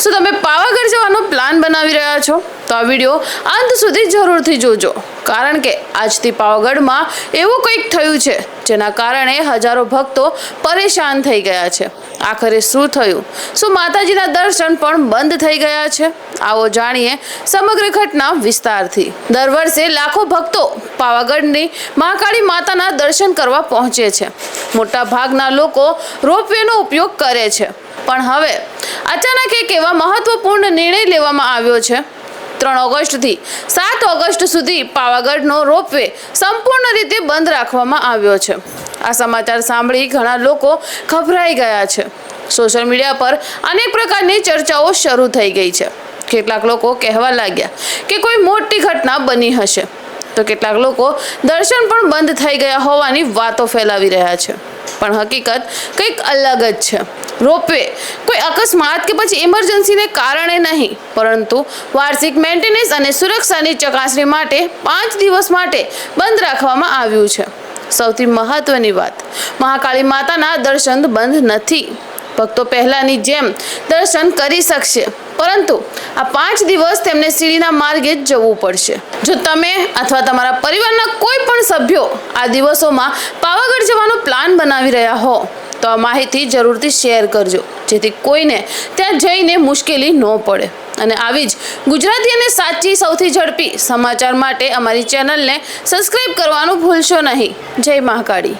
શું તમે પાવાગઢ જવાનો પ્લાન બનાવી રહ્યા છો? તો આ વિડીયો અંત સુધી જરૂરથી જોજો, કારણ કે આજથી પાવાગઢમાં એવું કંઈક થયું છે જેના કારણે હજારો ભક્તો પરેશાન થઈ ગયા છે. આખરે શું થયું? શું માતાજીના દર્શન પણ બંધ થઈ ગયા છે? આવો જાણીએ સમગ્ર ઘટના વિસ્તારથી. દર વર્ષે લાખો ભક્તો પાવાગઢની મહાકાળી માતાના દર્શન કરવા પહોંચે છે. મોટા ભાગના લોકો રોપવેનો ઉપયોગ કરે છે, પણ હવે અચાનક એક એવા મહત્વપૂર્ણ નિર્ણય લેવામાં આવ્યો છે. 3 ઓગસ્ટથી 7 ઓગસ્ટ સુધી પાવાગઢનો રોપવે સંપૂર્ણ રીતે બંધ રાખવામાં આવ્યો છે. આ સમાચાર સાંભળી ઘણા લોકો ગભરાઈ ગયા છે. સોશિયલ મીડિયા પર અનેક પ્રકારની ચર્ચાઓ શરૂ થઈ ગઈ છે. કેટલાક લોકો કહેવા લાગ્યા કે કોઈ મોટી ઘટના બની હશે, તો કેટલાક લોકો દર્શન પણ બંધ થઈ ગયા હોવાની વાતો ફેલાવી રહ્યા છે. પણ હકીકત કંઈક અલગ જ છે. રોપવે કોઈ અકસ્માત કે પછી ઇમરજન્સીને કારણે નહીં, પરંતુ વાર્ષિક મેન્ટેનન્સ અને સુરક્ષાની ચકાસણી માટે 5 દિવસ માટે બંધ રાખવામાં આવ્યું છે. સૌથી મહત્વની વાત, મહાકાળી માતાના દર્શન બંધ નથી. ભક્તો પહેલાની જેમ દર્શન કરી શકશે, પરંતુ આ 5 દિવસ તેમને સીડીના માર્ગે જ જવું પડશે. જો તમે અથવા તમારા પરિવારના કોઈ પણ સભ્યો આ દિવસોમાં પાવાગઢ જવાનો પ્લાન બનાવી રહ્યા હો, તો આ માહિતી જરૂરથી શેર કરજો, જેથી કોઈને ત્યાં જઈને મુશ્કેલી ન પડે. અને આવી જ ગુજરાતી અને સાચી સૌથી ઝડપી સમાચાર માટે અમારી ચેનલને સબસ્ક્રાઇબ કરવાનું ભૂલશો નહીં. જય મહાકાળી.